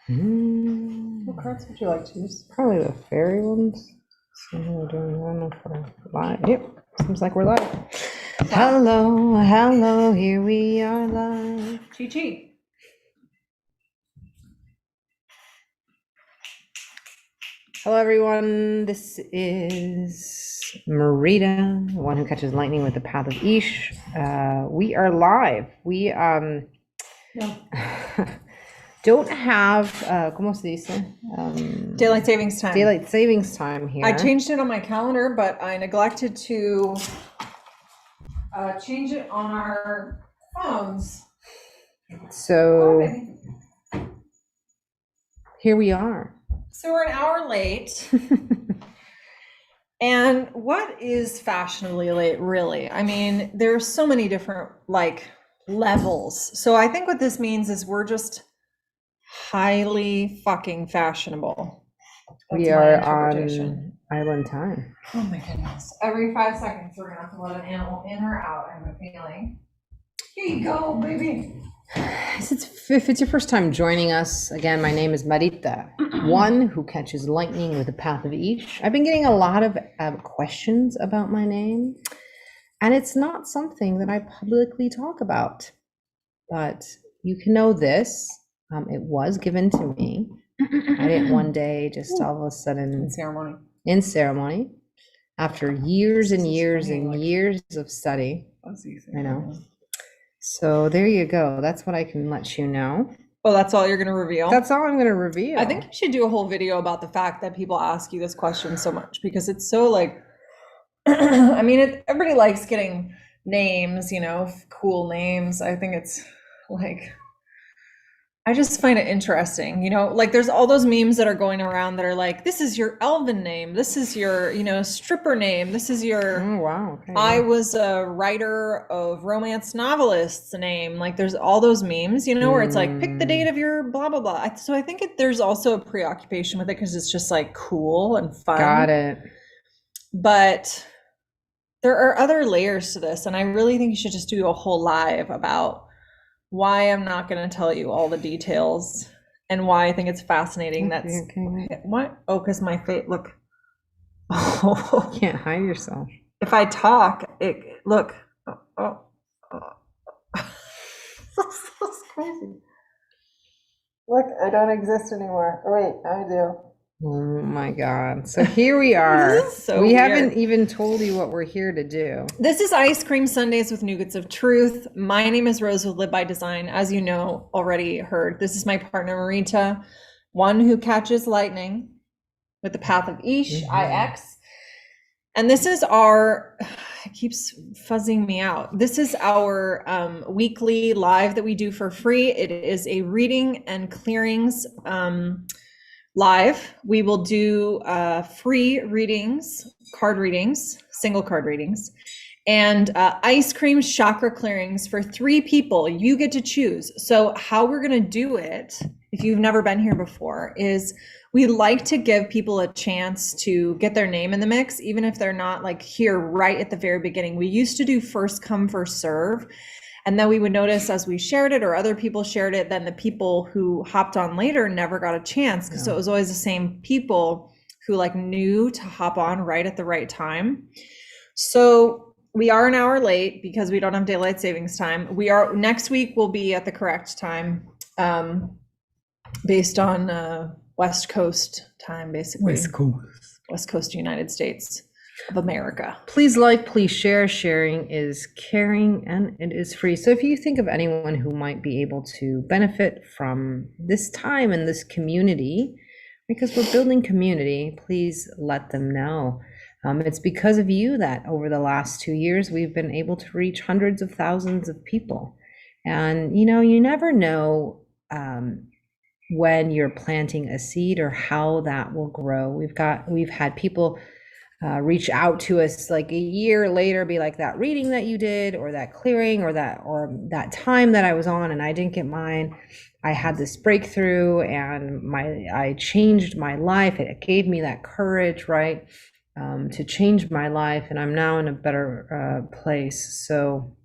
What cards would you like to use? Probably the fairy ones. So we're doing, I don't know if we're live. Yep, seems like we're live. Hello, hello, here we are live. Chi. Hello, everyone. This is Marita, the one who catches lightning with the path of Ish. We are live. We don't have, ¿cómo se dice? Daylight savings time. Daylight savings time here. I changed it on my calendar, but I neglected to change it on our phones. So here we are. So we're an hour late. And what is fashionably late, really? I mean, there's so many different levels. So I think what this means is we're just highly fucking fashionable. We are on island time. Oh my goodness. Every 5 seconds we're gonna have to let an animal in or out, I have a feeling. Here you go, baby. If it's your first time joining us, again, my name is Marita, one who catches lightning with the path of Ish. I've been getting a lot of questions about my name, and it's not something that I publicly talk about. But you can know this. It was given to me. I didn't one day just all of a sudden in ceremony after years and years and years of study. I know. So there you go. That's what I can let you know. Oh, that's all you're going to reveal? That's all I'm going to reveal. I think you should do a whole video about the fact that people ask you this question so much, because it's so I mean, everybody likes getting names, cool names. I think it's I just find it interesting, there's all those memes that are going around that are like, this is your elven name, this is your, stripper name, this is your, oh, wow. Okay, I was a writer of romance novelists name. There's all those memes, where it's like, pick the date of your blah, blah, blah. So I think there's also a preoccupation with it because it's just cool and fun. Got it. But there are other layers to this. And I really think you should just do a whole live about why I'm not going to tell you all the details and why I think it's fascinating. Okay. What? Oh, because my face, look. Oh. You can't hide yourself. If I talk, look. That's crazy. Look, I don't exist anymore. Oh, wait, I do. Oh my God. So here we are. This is so we weird. Haven't even told you what we're here to do. This is Ice Cream Sundays with Nougats of Truth. My name is Rose with Live by Design. As you know, already heard, this is my partner, Marita, one who catches lightning with the path of Ish, IX. And this is it keeps fuzzing me out. This is our weekly live that we do for free. It is a reading and clearings live. We will do free readings, card readings, single card readings, and ice cream chakra clearings for 3 people. You get to choose. So how we're going to do it, if you've never been here before, is we like to give people a chance to get their name in the mix, even if they're not here right at the very beginning. We used to do first come, first serve. And then we would notice as we shared it or other people shared it, then the people who hopped on later never got a chance, because so it was always the same people who knew to hop on right at the right time. So we are an hour late because we don't have daylight savings time. Next week will be at the correct time, based on West Coast time, basically. West Coast United States of America. Please please share. Sharing is caring, and it is free. So if you think of anyone who might be able to benefit from this time and this community, because we're building community, please let them know. It's because of you that over the last 2 years, we've been able to reach hundreds of thousands of people. And, you never know when you're planting a seed or how that will grow. We've had people reach out to us a year later, be like, that reading that you did, or that clearing, or that time that I was on and I didn't get mine. I had this breakthrough and I changed my life. It gave me that courage, right, to change my life, and I'm now in a better place. So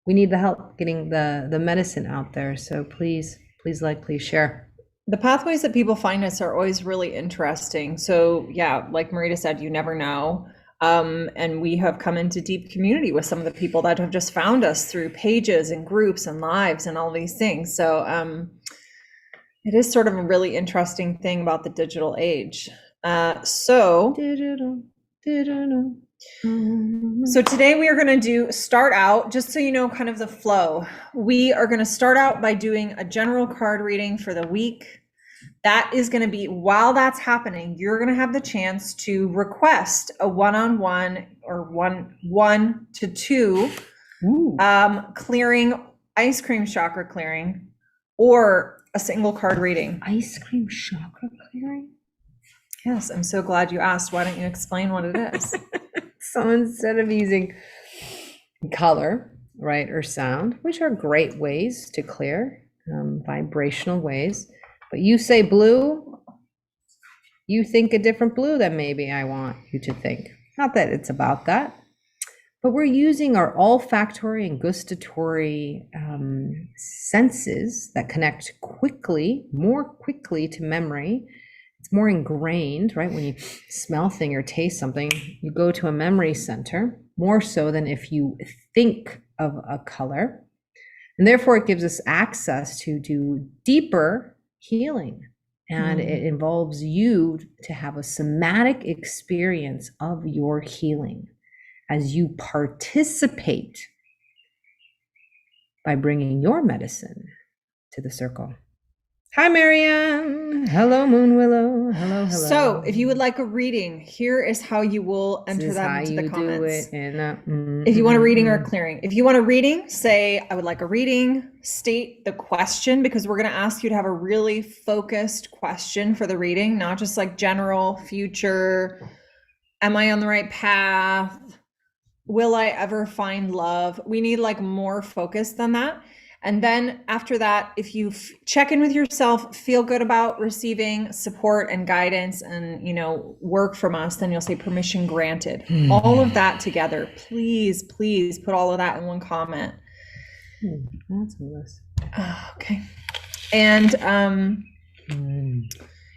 we need the help getting the medicine out there. So please Please like, please share. The pathways that people find us are always really interesting. So yeah, like Marita said, you never know. And we have come into deep community with some of the people that have just found us through pages and groups and lives and all these things. So it is sort of a really interesting thing about the digital age. So today we are going to start out, just so you know, kind of the flow. We are going to start out by doing a general card reading for the week. That is going to be, while that's happening, you're going to have the chance to request a one-on-one or one to two clearing, ice cream chakra clearing, or a single card reading. Ice cream chakra clearing? Yes, I'm so glad you asked. Why don't you explain what it is? So instead of using color, right, or sound, which are great ways to clear, vibrational ways, but you say blue, you think a different blue than maybe I want you to think. Not that it's about that, but we're using our olfactory and gustatory senses that connect more quickly to memory. It's more ingrained, right? When you smell thing or taste something, you go to a memory center more so than if you think of a color. And therefore it gives us access to do deeper healing. And it involves you to have a somatic experience of your healing as you participate by bringing your medicine to the circle. Hi, Marianne. Hello, Moon Willow. Hello. So if you would like a reading, here is how you will enter them into the comments. If you want a reading or a clearing. If you want a reading, say, I would like a reading, state the question, because we're going to ask you to have a really focused question for the reading, not just like general, future, am I on the right path? Will I ever find love? We need like more focus than that. And then after that, if you check in with yourself, feel good about receiving support and guidance and, work from us, then you'll say permission granted. All of that together. Please put all of that in one comment. That's a list. Okay. And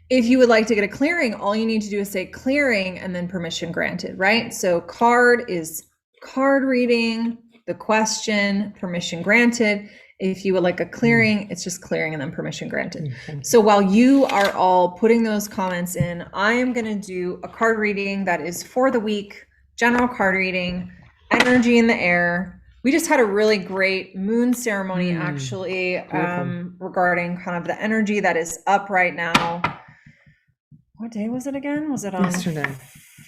if you would like to get a clearing, all you need to do is say clearing and then permission granted, right? So card is card reading, the question, permission granted. If you would like a clearing, it's just clearing and then permission granted. So while you are all putting those comments in, I am going to do a card reading that is for the week, general card reading, energy in the air. We just had a really great moon ceremony, actually, regarding kind of the energy that is up right now. What day was it again? Was it on yesterday?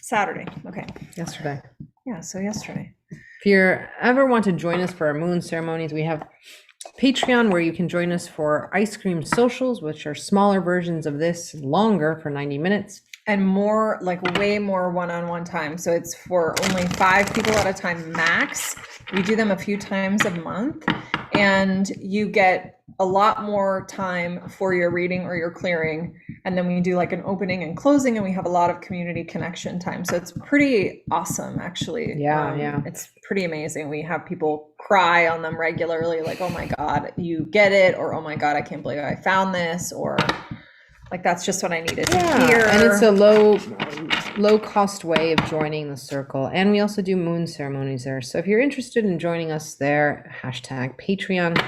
Saturday. Okay. Yesterday. Yeah, so yesterday. If you ever want to join us for our moon ceremonies, we have Patreon, where you can join us for ice cream socials, which are smaller versions of this, longer for 90 minutes. And more, like way more one-on-one time. So it's for only 5 people at a time max. We do them a few times a month, and you get a lot more time for your reading or your clearing. And then we do like an opening and closing, and we have a lot of community connection time. So it's pretty awesome, actually. Yeah. It's pretty amazing. We have people cry on them regularly, like, oh my God, you get it, or oh my God, I can't believe I found this, or like, that's just what I needed to hear. And it's a low cost way of joining the circle. And we also do moon ceremonies there. So if you're interested in joining us there, #Patreon,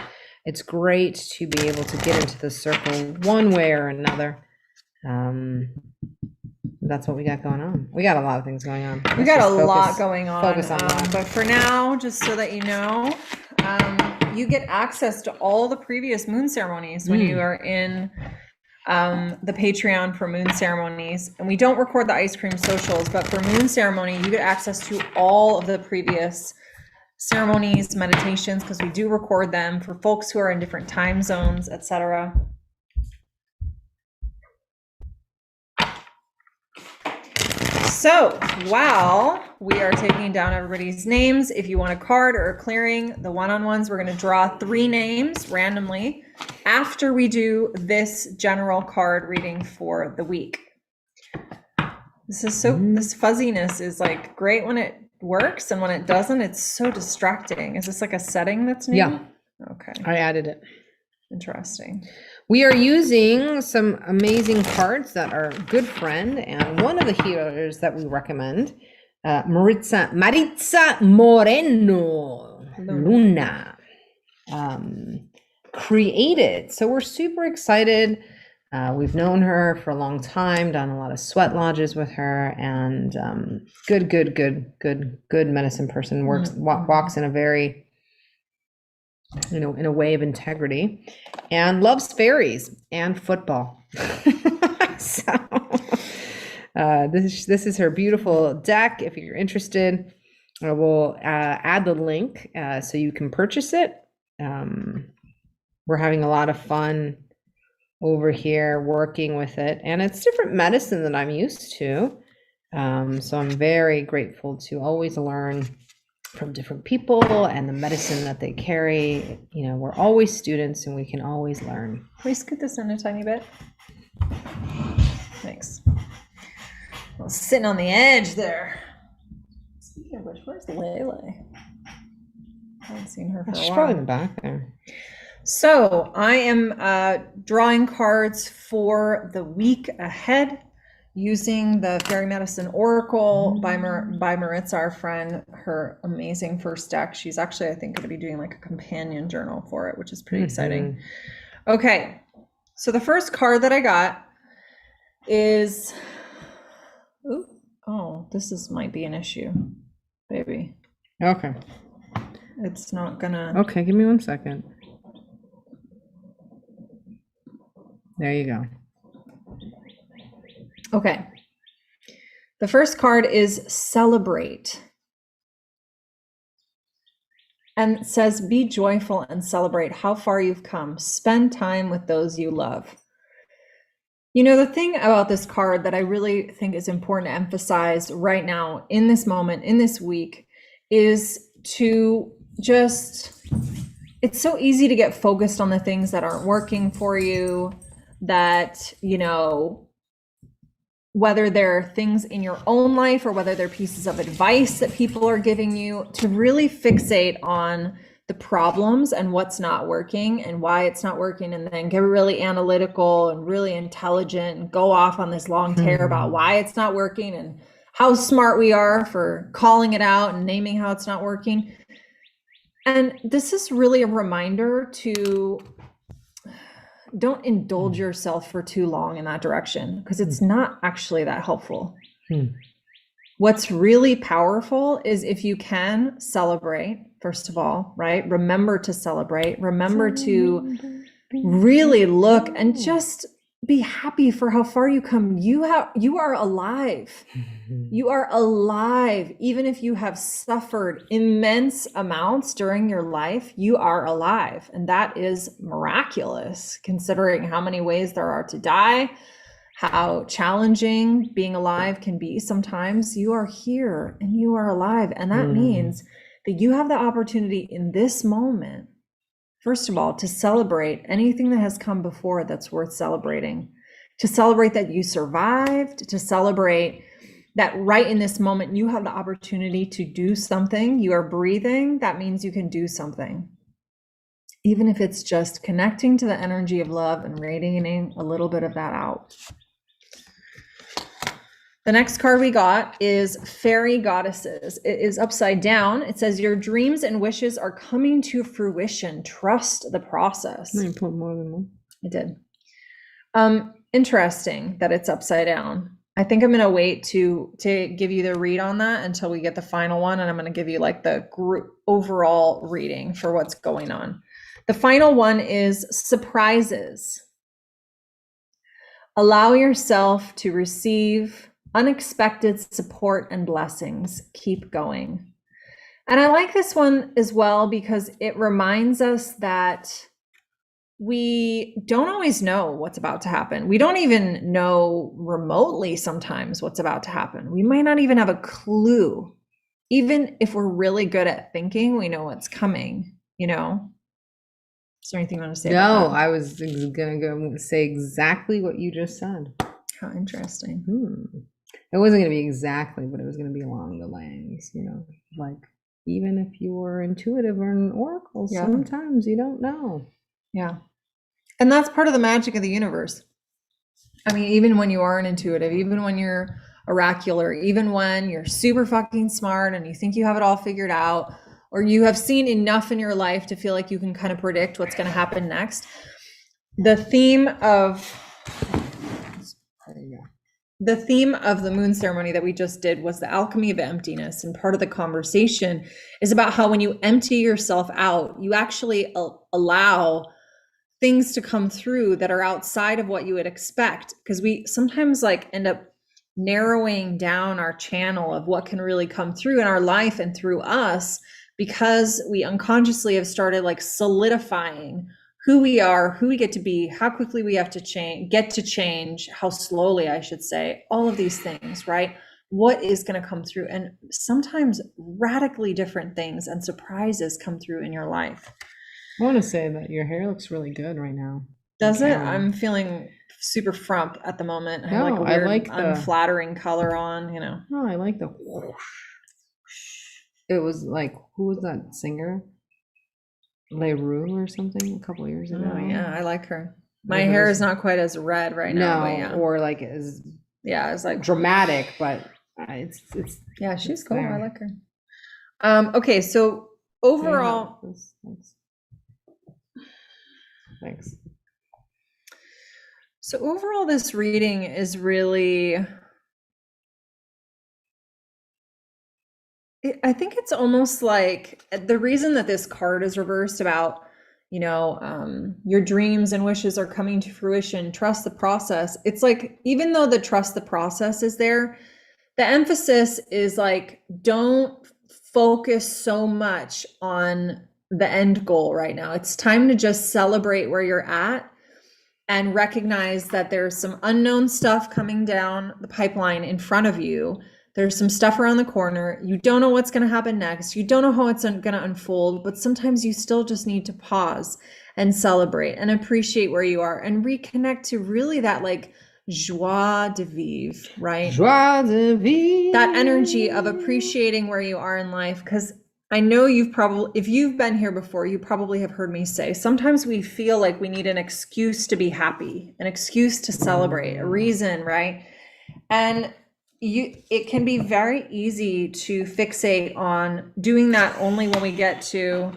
it's great to be able to get into the circle one way or another. That's what we got going on. We got a lot of things going on. We got a lot going on. Focus on that. But for now, just so that you know, you get access to all the previous moon ceremonies when you are in the Patreon for moon ceremonies. And we don't record the ice cream socials, but for moon ceremony, you get access to all of the previous ceremonies, meditations, because we do record them for folks who are in different time zones, etc. So while we are taking down everybody's names, if you want a card or a clearing, the one-on-ones, we're going to draw 3 names randomly after we do this general card reading for the week. This is so, this fuzziness is like great when it works, and when it doesn't, it's so distracting. Is this like a setting that's new? Yeah. Okay. I added it. Interesting. We are using some amazing cards that are good friend, and one of the healers that we recommend, Marita Moreno Luna, created. So we're super excited. We've known her for a long time, done a lot of sweat lodges with her, and good medicine person. Walks in a very, in a way of integrity, and loves fairies and football. So this is her beautiful deck. If you're interested, I will add the link so you can purchase it. We're having a lot of fun over here working with it, and it's different medicine than I'm used to. So I'm very grateful to always learn from different people and the medicine that they carry. We're always students and we can always learn. Can we scoot this in a tiny bit? Thanks. Well, sitting on the edge there. Speaking of which, where's Lele? I haven't seen her for a while. She's probably in the back there. So I am drawing cards for the week ahead, using the Fairy Medicine Oracle by Marita, our friend, her amazing first deck. She's actually, I think, going to be doing like a companion journal for it, which is pretty exciting. Okay, so the first card that I got is, might be an issue, baby. Okay. It's not gonna. Okay, give me 1 second. There you go. Okay. The first card is Celebrate. And it says, be joyful and celebrate how far you've come. Spend time with those you love. The thing about this card that I really think is important to emphasize right now, in this moment, in this week, is to just, it's so easy to get focused on the things that aren't working for you, that, whether they're things in your own life or whether they're pieces of advice that people are giving you, to really fixate on the problems and what's not working and why it's not working, and then get really analytical and really intelligent and go off on this long tear about why it's not working and how smart we are for calling it out and naming how it's not working. And this is really a reminder to don't indulge yourself for too long in that direction, because it's not actually that helpful. What's really powerful is if you can celebrate, first of all, right? Remember to celebrate. Remember to really look and just be happy for how far you come. You are alive. You are alive. Even if you have suffered immense amounts during your life, you are alive. And that is miraculous, considering how many ways there are to die, how challenging being alive can be sometimes. You are here and you are alive. And that means that you have the opportunity in this moment, first of all, to celebrate anything that has come before that's worth celebrating, to celebrate that you survived, to celebrate that right in this moment, you have the opportunity to do something. You are breathing. That means you can do something. Even if it's just connecting to the energy of love and radiating a little bit of that out. The next card we got is Fairy Goddesses. It is upside down. It says, your dreams and wishes are coming to fruition. Trust the process. You put more than one. I did. Interesting that it's upside down. I think I'm going to wait to give you the read on that until we get the final one. And I'm going to give you like the group overall reading for what's going on. The final one is surprises. Allow yourself to receive unexpected support and blessings. Keep going. And I like this one as well because it reminds us that we don't always know what's about to happen. We don't even know remotely sometimes what's about to happen. We might not even have a clue. Even if we're really good at thinking, we know what's coming, Is there anything you want to say about that? No, I was going to go say exactly what you just said. How interesting. It wasn't going to be exactly, but it was going to be along the lines, like even if you were intuitive or an oracle, sometimes you don't know. Yeah. And that's part of the magic of the universe. I mean, even when you are an intuitive, even when you're oracular, even when you're super fucking smart and you think you have it all figured out, or you have seen enough in your life to feel like you can kind of predict what's going to happen next. The theme of the moon ceremony that we just did was the alchemy of emptiness. And part of the conversation is about how when you empty yourself out, you actually allow things to come through that are outside of what you would expect, because we sometimes like end up narrowing down our channel of what can really come through in our life and through us, because we unconsciously have started like solidifying who we are, who we get to be, how quickly we have to change, how slowly, I should say, all of these things, right? What is going to come through? And sometimes radically different things and surprises come through in your life. I want to say that your hair looks really good right now. Does it? I'm feeling super frump at the moment. I have like a weird, I like unflattering color on, you know. No, I like the whoosh. It was like, who was that singer? Leroux or something a couple years ago. Oh yeah, I like her. My hair is not quite as red right now. No, but yeah. Or like as it's like dramatic, but it's yeah, she's cool. There. I like her. Okay, so overall, thanks. So overall, this reading is really, I think it's almost like the reason that this card is reversed about, you know, your dreams and wishes are coming to fruition, trust the process. It's like, even though the trust the process is there, the emphasis is like, don't focus so much on the end goal right now. It's time to just celebrate where you're at and recognize that there's some unknown stuff coming down the pipeline in front of you. There's some stuff around the corner. You don't know what's going to happen next. You don't know how it's going to unfold, but sometimes you still just need to pause and celebrate and appreciate where you are and reconnect to really that like joie de vivre, right? Joie de vivre. That energy of appreciating where you are in life. Because I know you've probably, if you've been here before, you probably have heard me say, sometimes we feel like we need an excuse to be happy, an excuse to celebrate, a reason, right? And it can be very easy to fixate on doing that only when we get to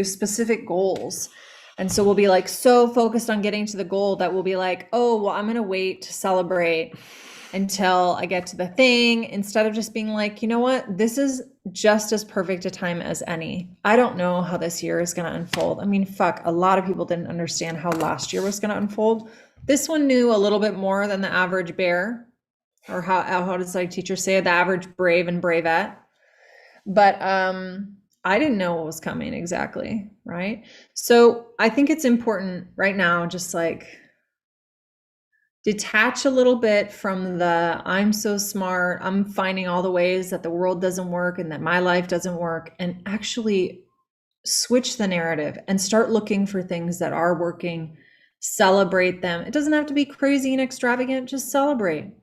specific goals. And so we'll be like so focused on getting to the goal that we'll be like, oh, well, I'm going to wait to celebrate until I get to the thing, instead of just being like, you know what, this is just as perfect a time as any. I don't know how this year is going to unfold. I mean, fuck, a lot of people didn't understand how last year was going to unfold. This one knew a little bit more than the average bear, or how does my teacher say it? The average brave and bravette. But I didn't know what was coming exactly, right? So I think it's important right now, just like detach a little bit from the I'm so smart, I'm finding all the ways that the world doesn't work and that my life doesn't work, and actually switch the narrative and start looking for things that are working, celebrate them. It doesn't have to be crazy and extravagant, just celebrate.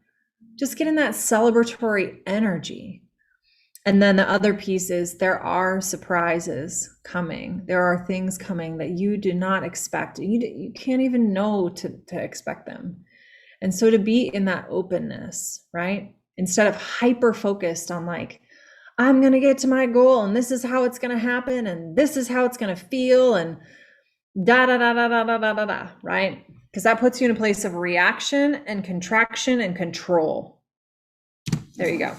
Just get in that celebratory energy. And then the other piece is there are surprises coming. There are things coming that you do not expect. You can't even know to expect them. And so to be in that openness, right? Instead of hyper focused on like, I'm going to get to my goal and this is how it's going to happen and this is how it's going to feel and da da da da da da da da da, right? Because that puts you in a place of reaction and contraction and control. There you go.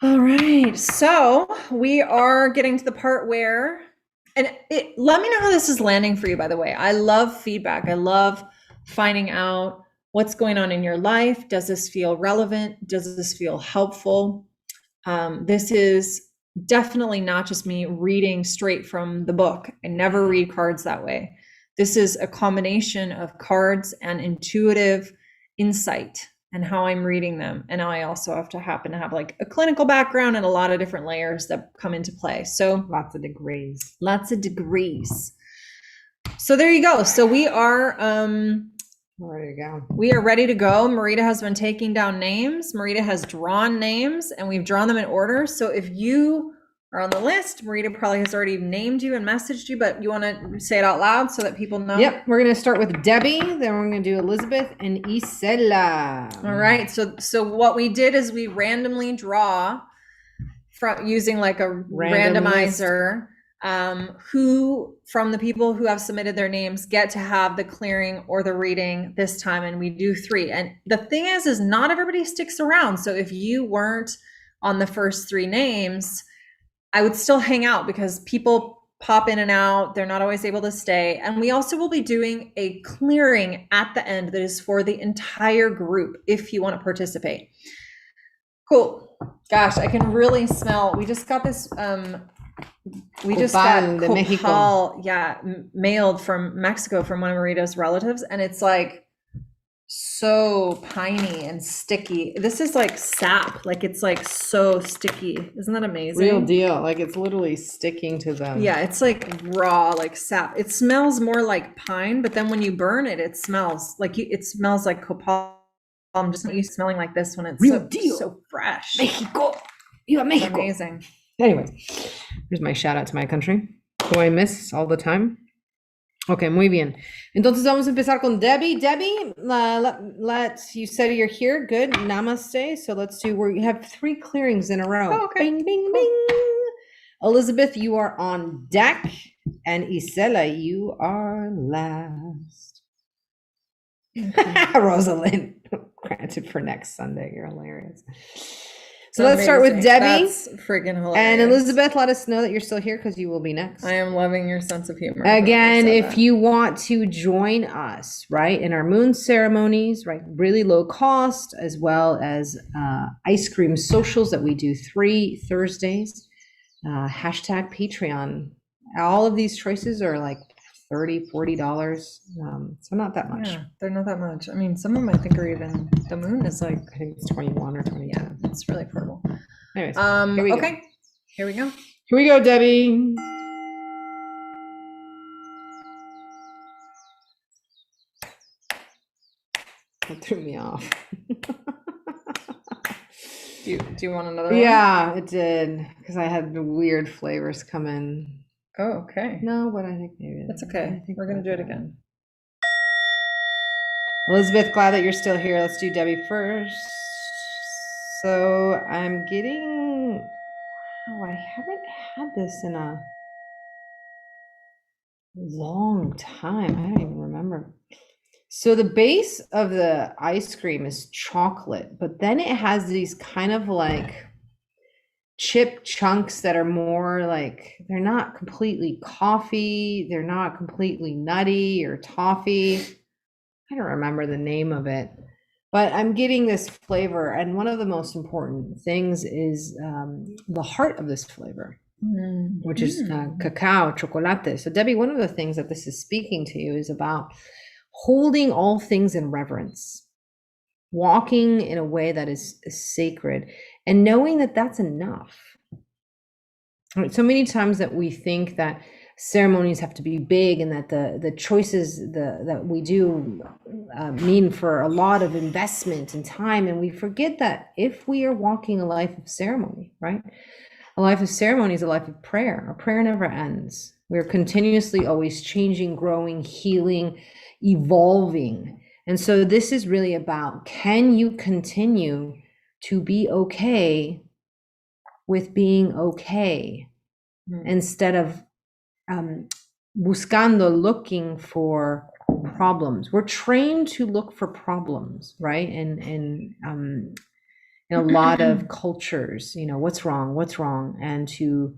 All right, so we are getting to the part where, and let me know how this is landing for you, by the way. I love feedback. I love finding out what's going on in your life. Does this feel relevant? Does this feel helpful? This is definitely not just me reading straight from the book. I never read cards that way. This is a combination of cards and intuitive insight and how I'm reading them. And I also have to happen to have like a clinical background and a lot of different layers that come into play. So lots of degrees. So there you go. So we are ready to go. We are ready to go. Marita has been taking down names. Marita has drawn names and we've drawn them in order. So if you are on the list. Marita probably has already named you and messaged you, but you want to say it out loud so that people know? Yep, we're going to start with Debbie, then we're going to do Elizabeth and Isela. All right, so what we did is we randomly draw from using like a randomizer who from the people who have submitted their names get to have the clearing or the reading this time, and we do 3. And the thing is not everybody sticks around. So if you weren't on the first 3 names, I would still hang out because people pop in and out. They're not always able to stay. And we also will be doing a clearing at the end that is for the entire group if you want to participate. Cool. Gosh, I can really smell. We just got this we just got copal, mailed from Mexico from one of Marita's relatives, and it's like so piney and sticky. This is like sap, like it's like so sticky. Isn't that amazing? Real deal. Like it's literally sticking to them. Yeah, it's like raw, like sap. It smells more like pine, but then when you burn it, it smells like it smells like copal. I'm just not used to smelling like this when it's real deal. So fresh. Mexico. Viva Mexico. Amazing. Anyways, here's my shout out to my country, who I miss all the time. Okay, muy bien. Entonces vamos a empezar con Debbie. Debbie, you said you're here. Good. Namaste. So let's do, we have 3 clearings in a row. Oh, okay. Bing, bing, bing. Elizabeth, you are on deck. And Isela, you are last. Rosalind, granted for next Sunday. You're hilarious. So let's start with Debbie. That's freaking hilarious. And Elizabeth, let us know that you're still here because you will be next. I am loving your sense of humor. Again, if you want to join us, right, in our moon ceremonies, right, really low cost, as well as ice cream socials that we do 3 Thursdays, hashtag Patreon. All of these choices are like $30, $40. So not that much. Yeah, they're not that much. I mean, some of them I think are even, the moon is like, I think it's 21 or 22. Yeah, it's really affordable. Anyways, okay, here we go. Here we go, Debbie. That threw me off. Do you want another one? Yeah, it did, because I had the weird flavors come in. Oh, okay. No, but I think maybe that's okay. We're gonna do it again. Elizabeth, glad that you're still here. Let's do Debbie first. So I'm getting, I haven't had this in a long time. I don't even remember. So the base of the ice cream is chocolate, but then it has these kind of like chip chunks that are more like, they're not completely coffee, they're not completely nutty or toffee. I don't remember the name of it, but I'm getting this flavor, and one of the most important things is the heart of this flavor, which is cacao, chocolate. So Debbie, one of the things that this is speaking to you is about holding all things in reverence, walking in a way that is sacred, and knowing that that's enough. Right, so many times that we think that ceremonies have to be big, and that the choices that we do mean for a lot of investment and time, and we forget that if we are walking a life of ceremony, right? A life of ceremony is a life of prayer. Our prayer never ends. We're continuously always changing, growing, healing, evolving. And so this is really about, can you continue to be okay with being okay, instead of looking for problems. We're trained to look for problems, right? And in a lot of cultures, what's wrong, and to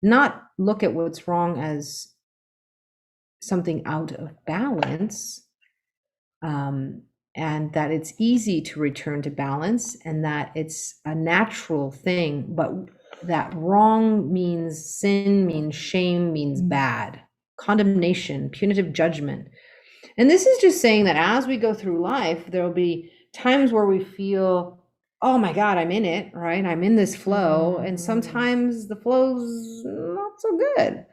not look at what's wrong as something out of balance, and that it's easy to return to balance, and that it's a natural thing, but that wrong means sin, means shame, means bad, condemnation, punitive judgment. And this is just saying that as we go through life, there will be times where we feel, oh my God, I'm in it, right? I'm in this flow. And sometimes the flow's not so good.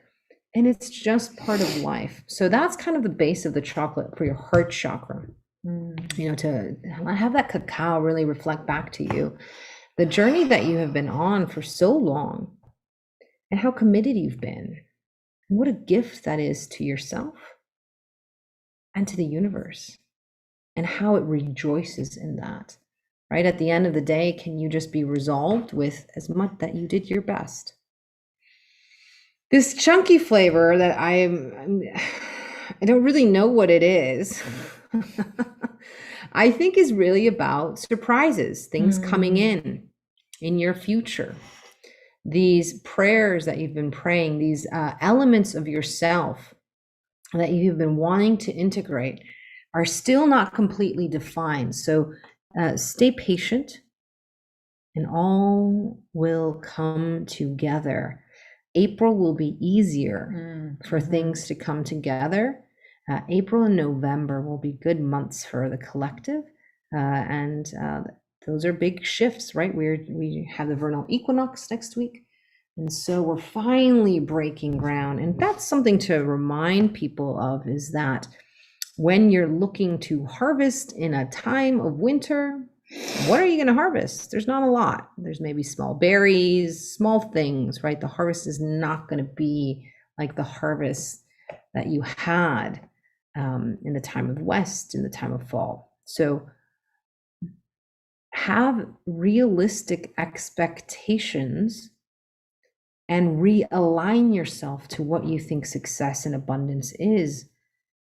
And it's just part of life. So that's kind of the base of the chocolate for your heart chakra. To have that cacao really reflect back to you the journey that you have been on for so long, and how committed you've been. And what a gift that is to yourself and to the universe, and how it rejoices in that. Right? At the end of the day, can you just be resolved with as much that you did your best? This chunky flavor that I don't really know what it is. I think is really about surprises, things coming in your future. These prayers that you've been praying, these elements of yourself that you've been wanting to integrate are still not completely defined. So stay patient and all will come together. April will be easier for things to come together. April and November will be good months for the collective. And those are big shifts, right? We have the vernal equinox next week. And so we're finally breaking ground. And that's something to remind people of, is that when you're looking to harvest in a time of winter, what are you going to harvest? There's not a lot. There's maybe small berries, small things, right? The harvest is not going to be like the harvest that you had in the time of West, in the time of fall. So have realistic expectations and realign yourself to what you think success and abundance is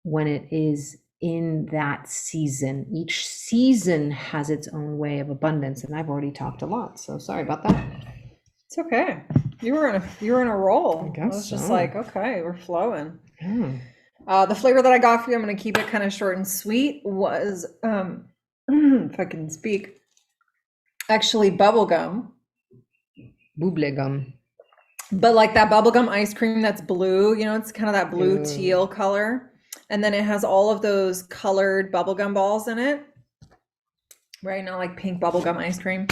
when it is in that season. Each season has its own way of abundance, and I've already talked a lot, so sorry about that. It's okay. You were in a roll. I guess was just so. like, okay, we're flowing. Yeah. The flavor that I got for you, I'm going to keep it kind of short and sweet, was, if I can speak, actually bubblegum. Bubblegum. But like that bubblegum ice cream that's blue, you know, it's kind of that blue Ew. teal color. And then it has all of those colored bubblegum balls in it. Right now, like pink bubblegum ice cream.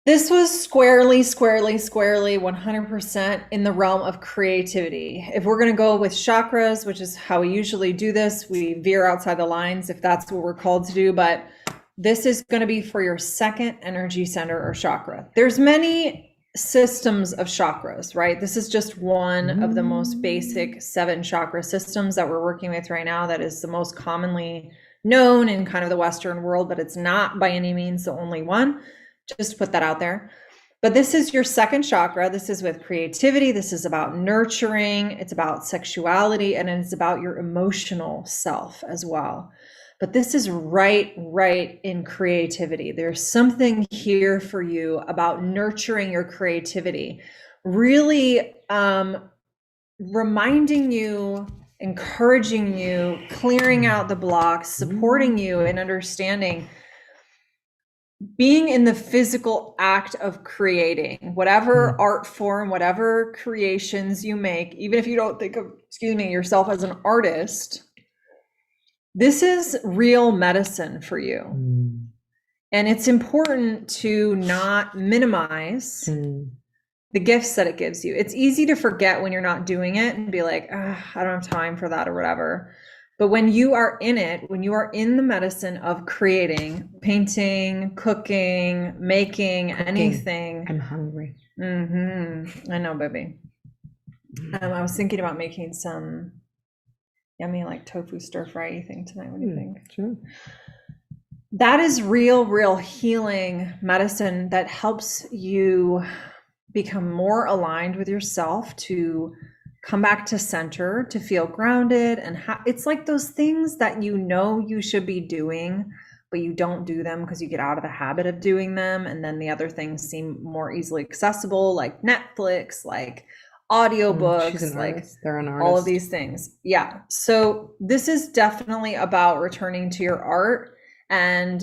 This was squarely 100% in the realm of creativity. If we're going to go with chakras, which is how we usually do this, we veer outside the lines if that's what we're called to do. But this is going to be for your second energy center or chakra. There's many systems of chakras, right? This is just one of the most basic 7 chakra systems that we're working with right now. That is the most commonly known in kind of the Western world, but it's not by any means the only one. Just to put that out there. But this is your second chakra. This is with creativity. This is about nurturing. It's about sexuality, and it's about your emotional self as well. But this is right in creativity. There's something here for you about nurturing your creativity, really reminding you, encouraging you, clearing out the blocks, supporting you in understanding, being in the physical act of creating whatever art form, whatever creations you make, even if you don't think of, yourself as an artist. This is real medicine for you. And it's important to not minimize the gifts that it gives you. It's easy to forget when you're not doing it and be like, I don't have time for that or whatever. But when you are in it, when you are in the medicine of creating, painting, cooking, making anything. I'm hungry. I know, baby. I was thinking about making some yummy like tofu stir fry thing tonight. What do you think? Sure. That is real healing medicine that helps you become more aligned with yourself, to come back to center, to feel grounded. And it's like those things that you know you should be doing, but you don't do them because you get out of the habit of doing them. And then the other things seem more easily accessible, like Netflix, like audiobooks, like they're an artist. All of these things. Yeah. So this is definitely about returning to your art and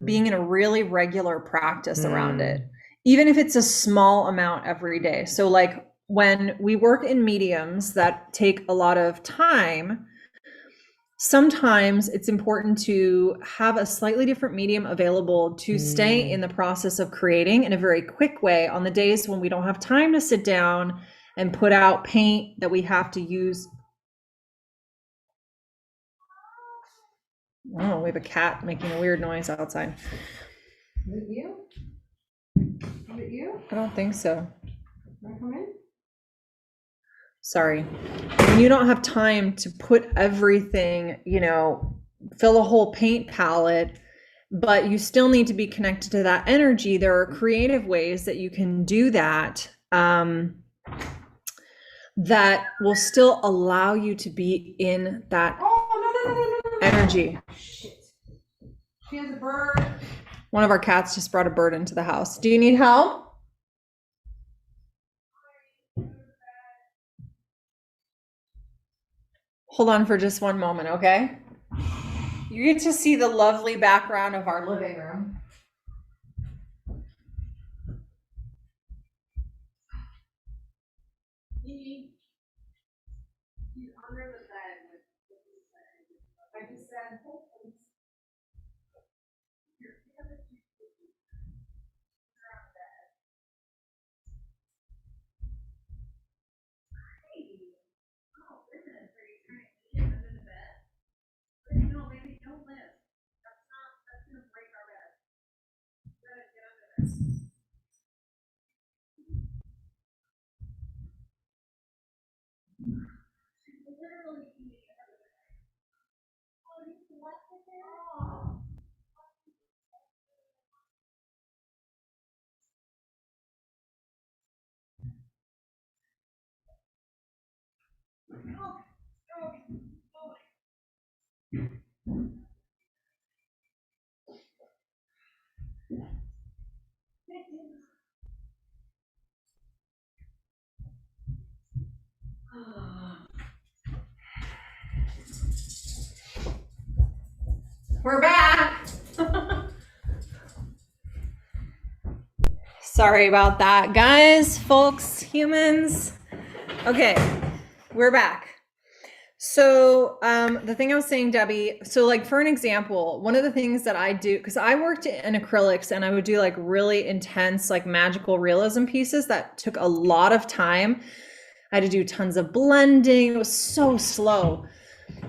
being in a really regular practice around it, even if it's a small amount every day. So like when we work in mediums that take a lot of time, sometimes it's important to have a slightly different medium available to stay in the process of creating in a very quick way on the days when we don't have time to sit down and put out paint that we have to use. Oh, we have a cat making a weird noise outside. Is it you? Is it you? I don't think so. Can I come in? Sorry. When you don't have time to put everything, fill a whole paint palette, but you still need to be connected to that energy, there are creative ways that you can do that, that will still allow you to be in that energy. Shit. She has a bird. One of our cats just brought a bird into the house. Do you need help? Hold on for just one moment, okay? You get to see the lovely background of our living room. He's under the bed. I just said, we're back. Sorry about that, guys, folks, humans. Okay, we're back. So the thing I was saying, Debbie, so like for an example, one of the things that I do, because I worked in acrylics and I would do like really intense, like magical realism pieces that took a lot of time. I had to do tons of blending. It was so slow,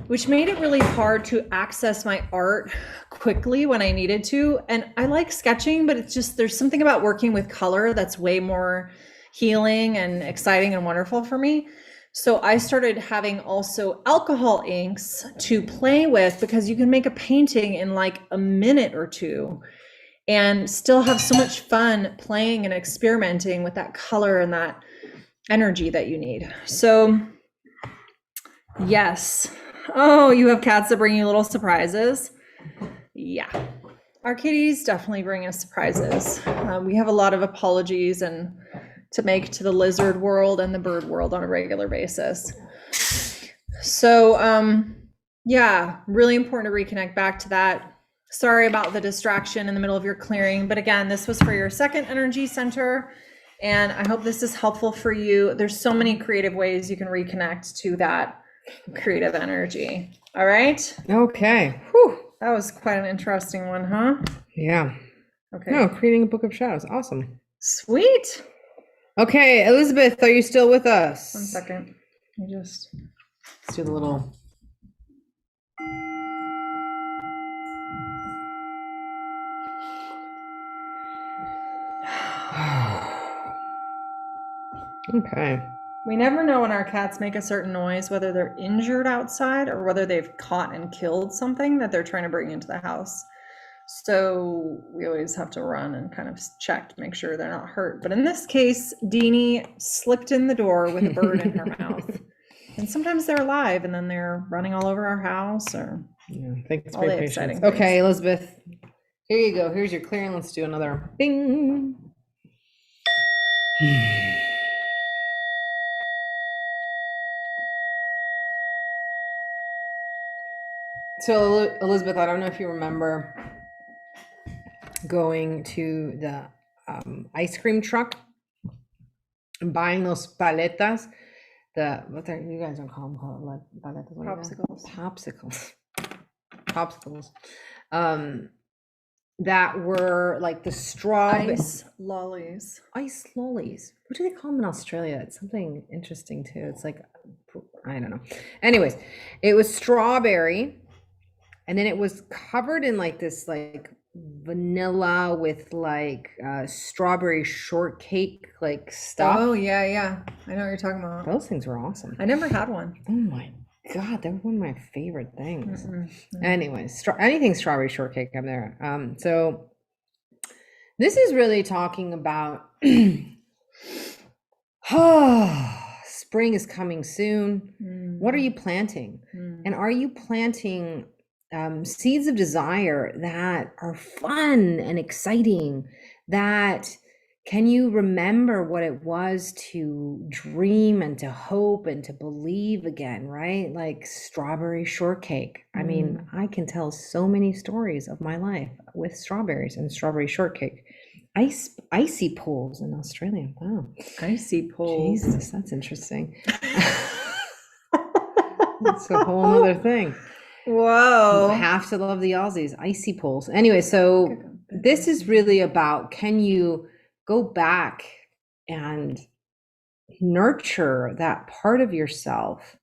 which made it really hard to access my art quickly when I needed to. And I like sketching, but it's just, there's something about working with color that's way more healing and exciting and wonderful for me. So I started having also alcohol inks to play with, because you can make a painting in like a minute or two and still have so much fun playing and experimenting with that color and that energy that you need. So yes. Oh, you have cats that bring you little surprises. Yeah. Our kitties definitely bring us surprises. We have a lot of apologies and to make to the lizard world and the bird world on a regular basis. So, yeah, really important to reconnect back to that. Sorry about the distraction in the middle of your clearing, but again, this was for your second energy center, and I hope this is helpful for you. There's so many creative ways you can reconnect to that creative energy. All right? Okay. Whew, that was quite an interesting one, huh? Yeah. Okay. No, creating a book of shadows. Awesome. Sweet. Okay, Elizabeth, are you still with us? 1 second. Let's do the little. Okay. We never know when our cats make a certain noise, whether they're injured outside or whether they've caught and killed something that they're trying to bring into the house. So we always have to run and kind of check to make sure they're not hurt. But in this case, Deanie slipped in the door with a bird in her mouth. And sometimes they're alive and then they're running all over our house, or thanks all for the your exciting patience. Okay, things. Elizabeth, here you go. Here's your clearing. Let's do another bing. So Elizabeth, I don't know if you remember going to the ice cream truck and buying those paletas. You guys don't call them paletas? Popsicles. That were like the straw Ice lollies. Ice lollies. What do they call them in Australia? It's something interesting too. It's like, I don't know. Anyways, it was strawberry, and then it was covered in like this like vanilla with like strawberry shortcake like stuff. Oh yeah. I know what you're talking about. Those things were awesome. I never had one. Oh my God, they were one of my favorite things. Mm-mm. Anyways, anything strawberry shortcake, I'm there. So this is really talking about spring is coming soon. What are you planting? And are you planting seeds of desire that are fun and exciting? That can you remember what it was to dream and to hope and to believe again, right? Like strawberry shortcake. I mean, I can tell so many stories of my life with strawberries and strawberry shortcake. Icy pools in Australia. Wow. Icy pools. Jesus, that's interesting. That's a whole other thing. Whoa. You have to love the Aussies. Icy pools. Anyway, so this is really about, can you go back and nurture that part of yourself,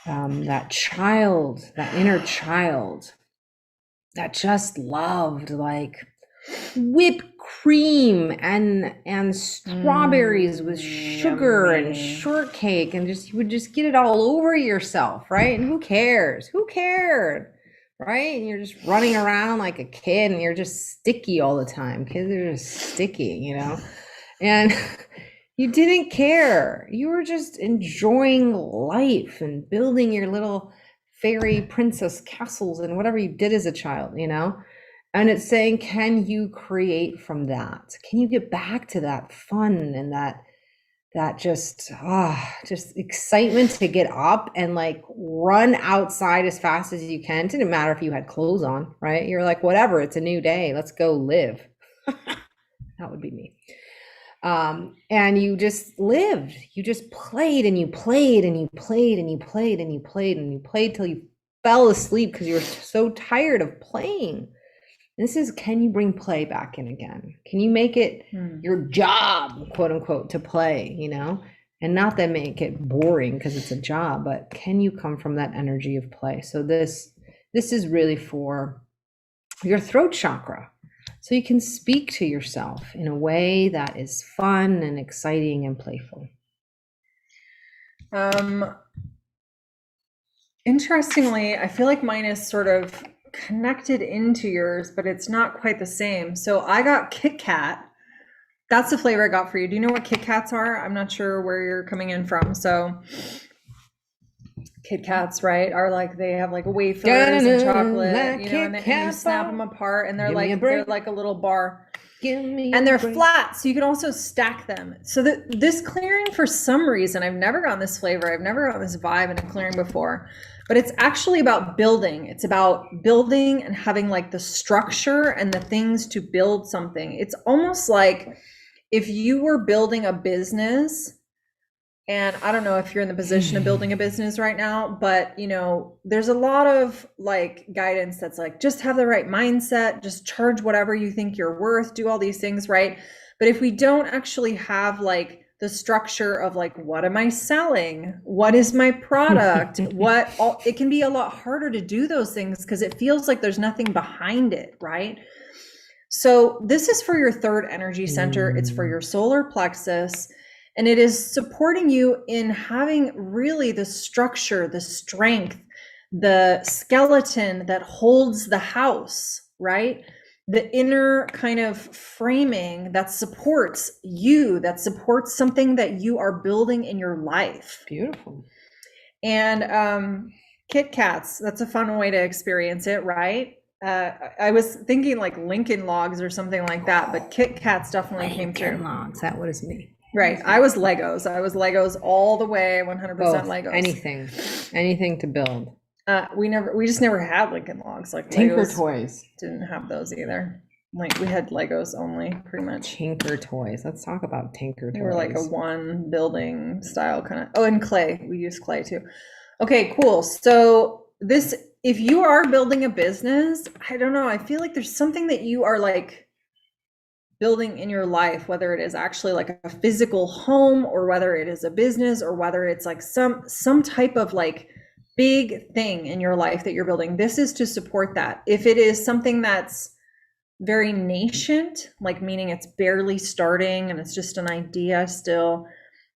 that child, that inner child that just loved like whipped cream and strawberries with sugar and shortcake, and just you would just get it all over yourself, right? And who cares? Who cared? Right? And you're just running around like a kid and you're just sticky all the time. Kids are just sticky, you know? And you didn't care. You were just enjoying life and building your little fairy princess castles and whatever you did as a child, you know? And it's saying, can you create from that? Can you get back to that fun and that just excitement to get up and like run outside as fast as you can? It didn't matter if you had clothes on, right? You're like, whatever, it's a new day. Let's go live. That would be me. And you just lived. You just played and you played and you played and you played and you played and you played till you fell asleep because you were so tired of playing. This is, can you bring play back in again? Can you make it your job, quote unquote, to play, you know? And not that make it boring because it's a job, but can you come from that energy of play? So this is really for your throat chakra. So you can speak to yourself in a way that is fun and exciting and playful. Interestingly, I feel like mine is sort of connected into yours, but it's not quite the same. So I got Kit Kat. That's the flavor I got for you. Do you know what Kit Kats are? I'm not sure where you're coming in from. So Kit Kats, right, are like, they have like wafers and chocolate, you know, and then you snap them apart and they're like a little bar. And they're flat, so you can also stack them. So this clearing, for some reason, I've never gotten this flavor, I've never gotten this vibe in a clearing before, but it's actually about building. It's about building and having like the structure and the things to build something. It's almost like if you were building a business, and I don't know if you're in the position of building a business right now, but you know, there's a lot of like guidance that's like, just have the right mindset, just charge whatever you think you're worth, do all these things, right? But if we don't actually have like the structure of like, what am I selling? What is my product? It can be a lot harder to do those things because it feels like there's nothing behind it, right? So this is for your third energy center. It's for your solar plexus. And it is supporting you in having really the structure, the strength, the skeleton that holds the house, right? The inner kind of framing that supports you, that supports something that you are building in your life. Beautiful. And Kit Kats, that's a fun way to experience it, right? I was thinking like Lincoln Logs or something like that, but Kit Kats definitely came through. Lincoln Logs, that was me. Right. I was Legos all the way, 100% Legos. Anything to build. We just never had Lincoln Logs. Like Tinker Legos Toys. Didn't have those either. Like we had Legos only, pretty much. Tinker Toys. Let's talk about Tinker Toys. They were like a one building style kind of. Oh, and clay. We use clay too. Okay, cool. So if you are building a business, I don't know. I feel like there's something that you are like building in your life, whether it is actually like a physical home or whether it is a business or whether it's like some type of like big thing in your life that you're building. This is to support that. If it is something that's very nascent, like meaning it's barely starting and it's just an idea still.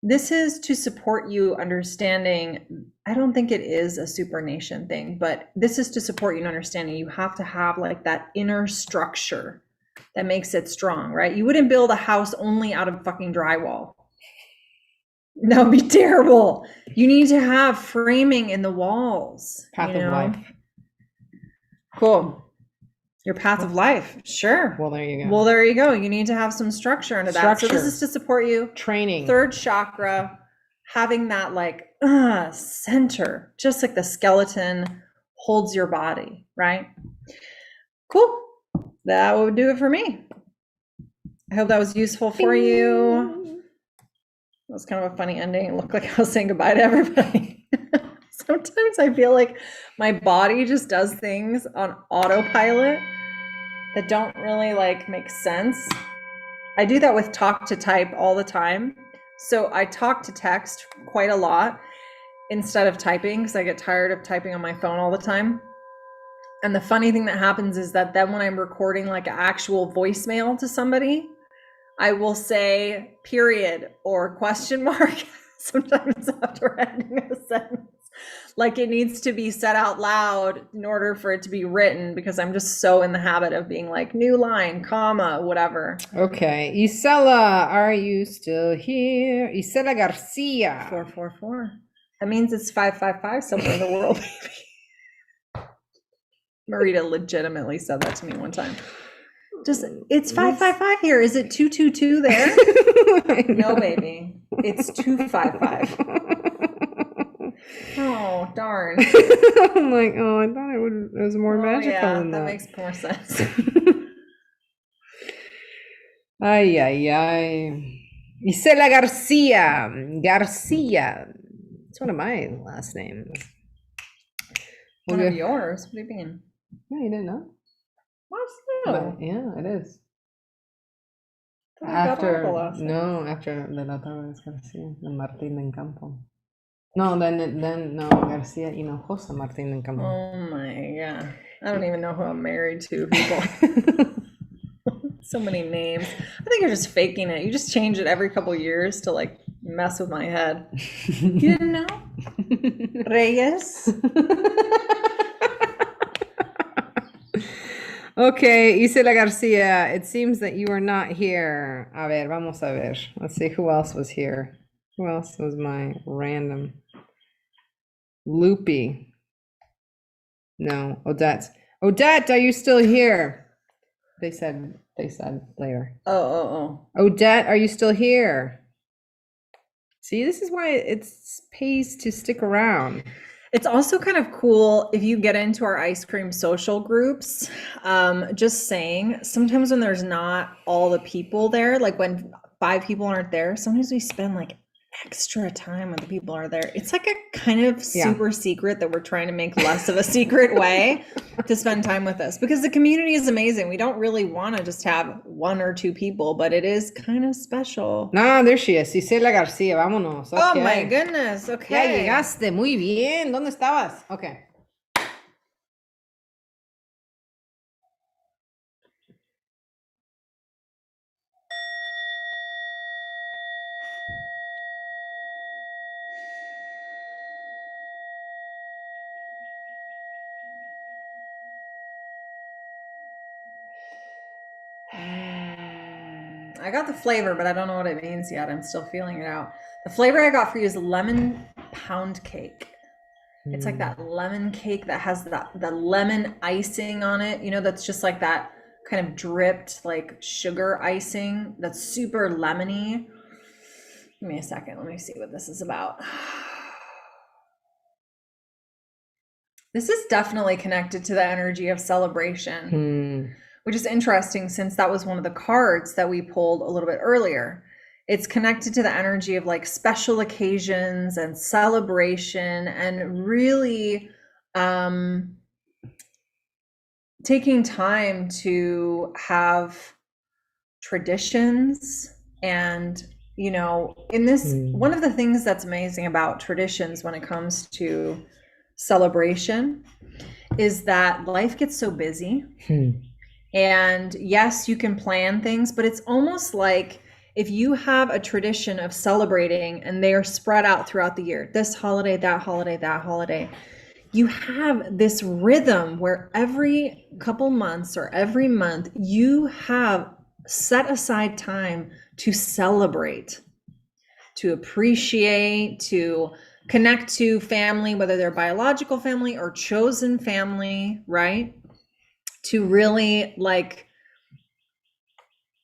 This is to support you understanding. I don't think it is a supernation thing, but this is to support you in understanding you have to have like that inner structure that makes it strong, right? You wouldn't build a house only out of fucking drywall. That would be terrible. You need to have framing in the walls. Path of life. Cool. Your path of life. Sure. Well, there you go. Well, there you go. You need to have some structure into that. So this is to support you. Training. Third chakra, having that like center, just like the skeleton holds your body, right? Cool. That would do it for me. I hope that was useful for you. That was kind of a funny ending. It looked like I was saying goodbye to everybody. Sometimes I feel like my body just does things on autopilot that don't really like make sense. I do that with talk to type all the time. So I talk to text quite a lot instead of typing because I get tired of typing on my phone all the time. And the funny thing that happens is that then when I'm recording like an actual voicemail to somebody, I will say period or question mark sometimes after ending a sentence. Like it needs to be said out loud in order for it to be written because I'm just so in the habit of being like new line, comma, whatever. Okay. Isela, are you still here? Isela Garcia. 444. That means it's 555 somewhere in the world, baby. Marita legitimately said that to me one time. Just, it's 555 here. Is it 222 there? No, baby. It's 255. Oh, darn. I'm like, oh, I thought it was more magical than that. That makes more sense. Ay, ay, ay. Isela Garcia. Garcia. It's one of my last names. One of yours? What do you mean? Yeah, you didn't know? What? No. Yeah, it is. After the otra vez Garcia, de Martín del Campo. No, then Garcia Hinojosa Martín del Campo. Oh my god. I don't even know who I'm married to, people. So many names. I think you're just faking it. You just change it every couple years to like mess with my head. You didn't know? Reyes? Okay, Isela Garcia, it seems that you are not here. A ver, vamos a ver. Let's see who else was here. Who else was my random? Loopy. No, Odette. Odette, are you still here? They said later. Oh. Odette, are you still here? See, this is why it pays to stick around. It's also kind of cool if you get into our ice cream social groups. Just saying, sometimes when there's not all the people there, like when 5 people aren't there, sometimes we spend like extra time when the people are there. It's like a kind of super secret that we're trying to make less of a secret way to spend time with us because the community is amazing. We don't really want to just have 1 or 2 people, but it is kind of special. No, there she is. Isela Garcia, vámonos. Okay. Oh my goodness. Okay. Ya llegaste. Muy bien. ¿Dónde estabas? Okay. I got the flavor, but I don't know what it means yet. I'm still feeling it out. The flavor I got for you is lemon pound cake. It's like that lemon cake that has the lemon icing on it. You know, that's just like that kind of dripped like sugar icing that's super lemony. Give me a second. Let me see what this is about. This is definitely connected to the energy of celebration. Which is interesting since that was one of the cards that we pulled a little bit earlier. It's connected to the energy of like special occasions and celebration and really taking time to have traditions. And, you know, in this, one of the things that's amazing about traditions when it comes to celebration is that life gets so busy. And yes, you can plan things, but it's almost like if you have a tradition of celebrating and they are spread out throughout the year, this holiday, that holiday, that holiday, you have this rhythm where every couple months or every month you have set aside time to celebrate, to appreciate, to connect to family, whether they're biological family or chosen family, right? To really like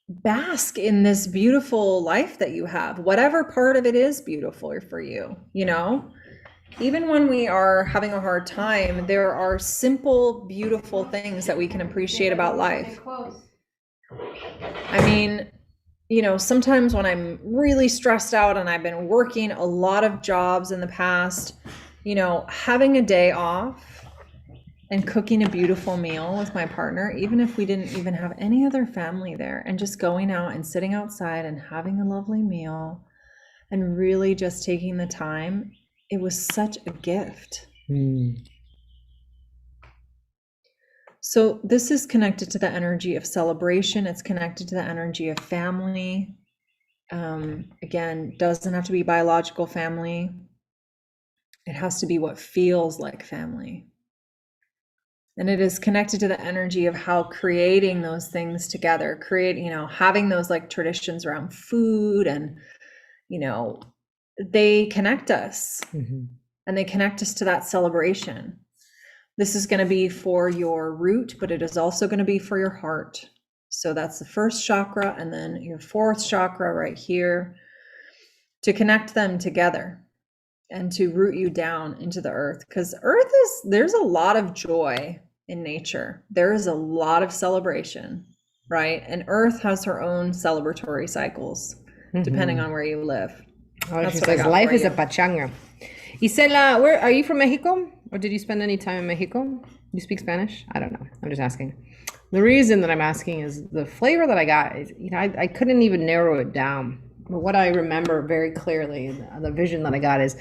bask in this beautiful life that you have, whatever part of it is beautiful for you, you know? Even when we are having a hard time, there are simple, beautiful things that we can appreciate about life. I mean, you know, sometimes when I'm really stressed out and I've been working a lot of jobs in the past, you know, having a day off and cooking a beautiful meal with my partner, even if we didn't even have any other family there, and just going out and sitting outside and having a lovely meal and really just taking the time, it was such a gift. So this is connected to the energy of celebration. It's connected to the energy of family. Again, doesn't have to be biological family. It has to be what feels like family. And it is connected to the energy of how creating those things together, having those like traditions around food and, you know, they connect us and they connect us to that celebration. This is going to be for your root, but it is also going to be for your heart. So that's the first chakra, and then your fourth chakra right here, to connect them together and to root you down into the earth. Because there's a lot of joy in nature. There is a lot of celebration, right? And earth has her own celebratory cycles, depending on where you live. Oh, she says life is a pachanga. Isela, where are you from? Mexico? Or did you spend any time in Mexico? You speak Spanish? I don't know. I'm just asking. The reason that I'm asking is the flavor that I got is, you know, I couldn't even narrow it down. But what I remember very clearly, the vision that I got is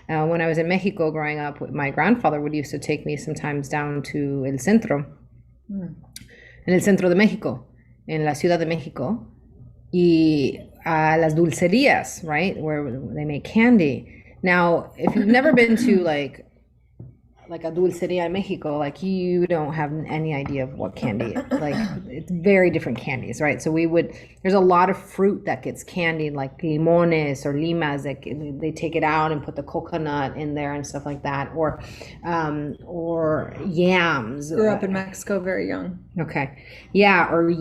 when I was in Mexico growing up, my grandfather would used to take me sometimes down to El Centro, en el centro de México, en la Ciudad de México, y a las dulcerías, right, where they make candy. Now, if you've never been to like a dulceria in Mexico, like you don't have any idea of what candy, like it's very different candies, right? So there's a lot of fruit that gets candied, like limones or limas, that they take it out and put the coconut in there and stuff like that, or yams. Grew up in Mexico very young. Okay. Yeah, or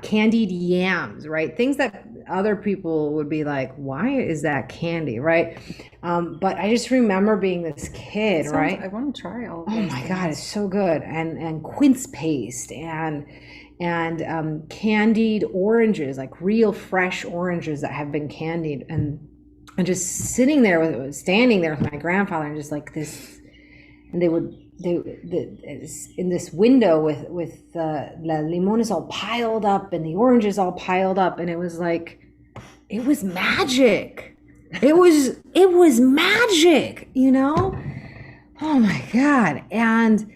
candied yams, right? Things that other people would be like, why is that candy, right? But I just remember being this kid, right? I want to try all of those. Oh my God, it's so good. And quince paste and candied oranges, like real fresh oranges that have been candied, and just standing there with my grandfather, and just like this, and they in this window with the limones all piled up and the oranges all piled up, and it was like, it was magic. It was magic, you know? Oh my God. And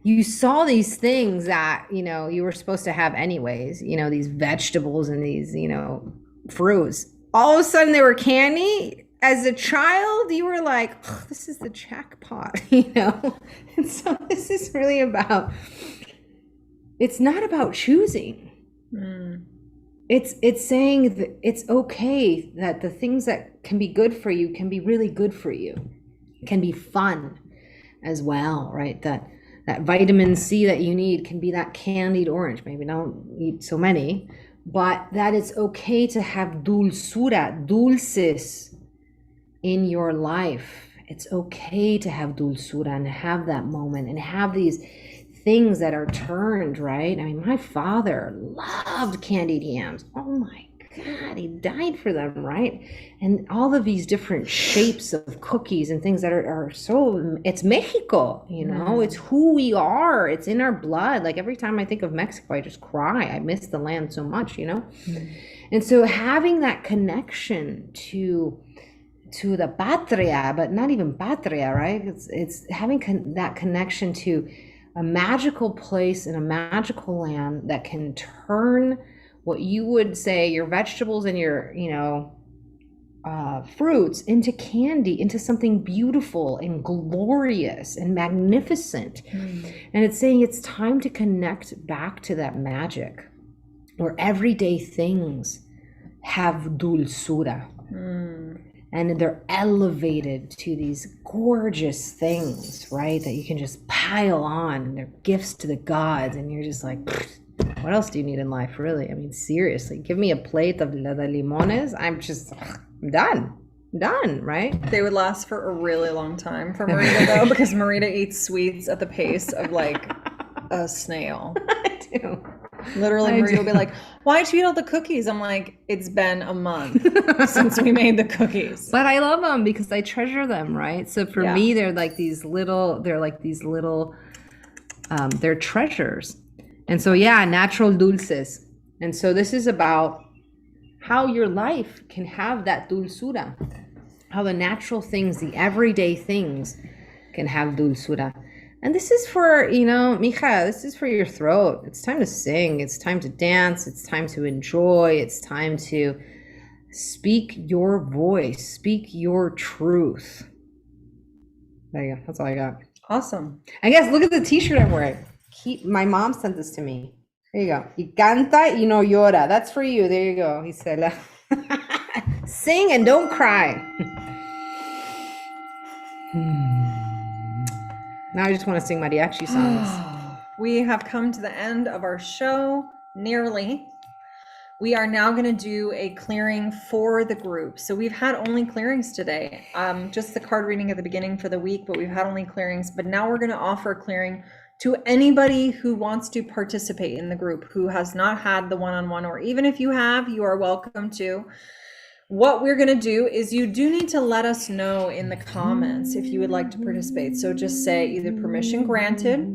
you saw these things that, you know, you were supposed to have anyways, you know, these vegetables and these, you know, fruits. All of a sudden they were candy. As a child, you were like, oh, this is the jackpot, you know? And so this is really it's not about choosing. It's saying that it's okay that the things that can be good for you can be really good for you, can be fun as well, right? That vitamin C that you need can be that candied orange. Maybe don't eat so many, but that it's okay to have dulces in your life. It's okay to have dulzura and have that moment and have these things that are turned, right? I mean, my father loved candied yams. Oh my God, he died for them, right? And all of these different shapes of cookies and things that are so, it's Mexico, you know, it's who we are. It's in our blood. Like every time I think of Mexico, I just cry. I miss the land so much, you know? And so having that connection to the patria, but not even patria, right? It's having that connection to a magical place in a magical land that can turn what you would say your vegetables and your, fruits into candy, into something beautiful and glorious and magnificent. And it's saying it's time to connect back to that magic where everyday things have dulzura. And they're elevated to these gorgeous things, right? That you can just pile on, and they're gifts to the gods. And you're just like, what else do you need in life, really? I mean, seriously, give me a plate of la de limones. I'm done, right? They would last for a really long time for Marita, though, because Marita eats sweets at the pace of like a snail. I do. Literally, Marita will be like, why'd you eat all the cookies? I'm like, it's been a month since we made the cookies. But I love them because I treasure them, right? So for me, they're treasures. And so, natural dulces. And so this is about how your life can have that dulzura, how the natural things, the everyday things can have dulzura. And this is for, mija, this is for your throat. It's time to sing. It's time to dance. It's time to enjoy. It's time to speak your voice, speak your truth. There you go. That's all I got. Awesome. I guess, look at the t-shirt I'm wearing. My mom sent this to me. There you go. Y canta y no llora. That's for you. There you go, Gisela. Sing and don't cry. Now I just want to sing mariachi songs. We have come to the end of our show, nearly. We are now going to do a clearing for the group. So we've had only clearings today, just the card reading at the beginning for the week, but we've had only clearings. But now we're going to offer a clearing to anybody who wants to participate in the group, who has not had the one-on-one, or even if you have, you are welcome to. What we're going to do is you do need to let us know in the comments if you would like to participate. So just say either permission granted,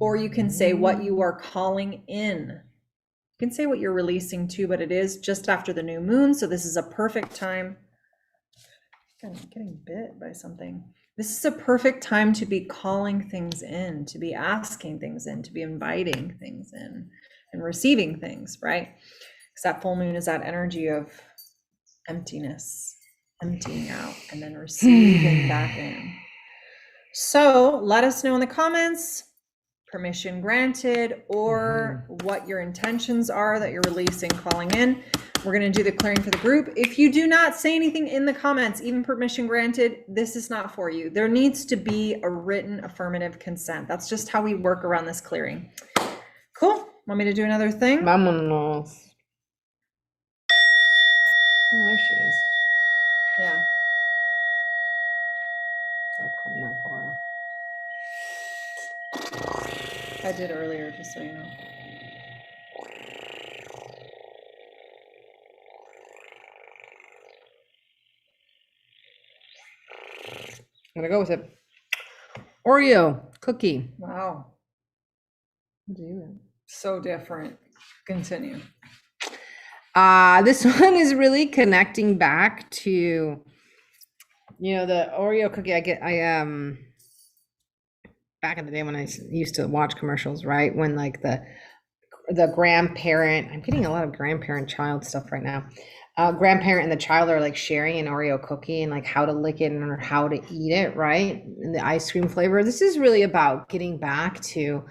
or you can say what you are calling in. You can say what you're releasing too, but it is just after the new moon. So this is a perfect time. I'm getting bit by something. This is a perfect time to be calling things in, to be asking things in, to be inviting things in and receiving things, right? Because that full moon is that energy of emptiness, emptying out, and then receiving back in. So let us know in the comments, permission granted, or what your intentions are that you're releasing, calling in. We're going to do the clearing for the group. If you do not say anything in the comments, even permission granted, this is not for you. There needs to be a written affirmative consent. That's just how we work around this clearing. Cool. Want me to do another thing? Vámonos. Oh, there she is. Yeah. I did earlier, just so you know. I'm gonna go with it. Oreo cookie. Wow. So different. Continue. This one is really connecting back to, the Oreo cookie. Back in the day when I used to watch commercials, right? When like the grandparent, I'm getting a lot of grandparent child stuff right now. Grandparent and the child are like sharing an Oreo cookie and like how to lick it or how to eat it, right? And the ice cream flavor. This is really about getting back to,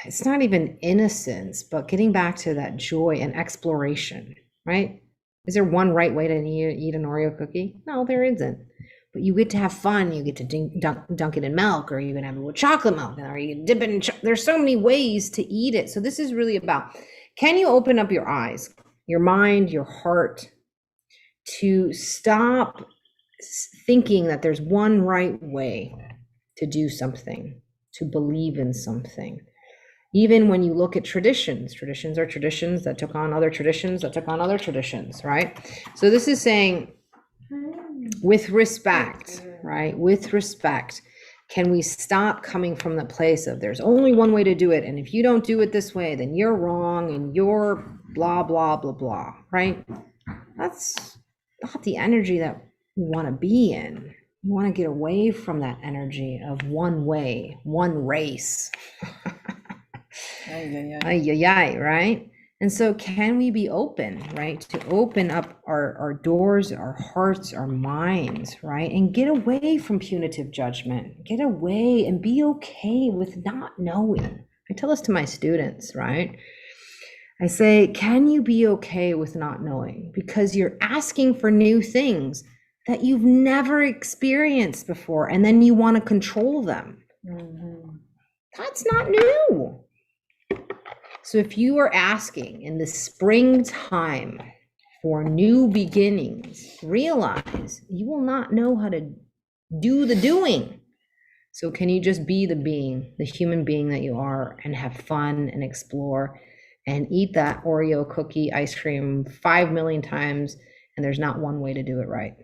it's not even innocence, but getting back to that joy and exploration, right? Is there one right way to eat an Oreo cookie? No, there isn't. But you get to have fun. You get to dunk it in milk, or you can have it with chocolate milk, or you can dip it in there's so many ways to eat it. So this is really about, can you open up your eyes, your mind, your heart, to stop thinking that there's one right way to do something, to believe in something. Even when you look at traditions are traditions that took on other traditions that took on other traditions, right? So this is saying, with respect, right? With respect, can we stop coming from the place of there's only one way to do it, and if you don't do it this way, then you're wrong and you're blah, blah, blah, blah, right? That's not the energy that we want to be in. You want to get away from that energy of one way, one race. Right? And so can we be open, right? To open up our doors, our hearts, our minds, right? And get away from punitive judgment. Get away and be okay with not knowing. I tell this to my students, right? I say, can you be okay with not knowing? Because you're asking for new things that you've never experienced before, and then you want to control them. Mm-hmm. That's not new. So if you are asking in the springtime for new beginnings, realize you will not know how to do the doing. So can you just be the being, the human being that you are, and have fun and explore and eat that Oreo cookie ice cream 5 million times, and there's not one way to do it right?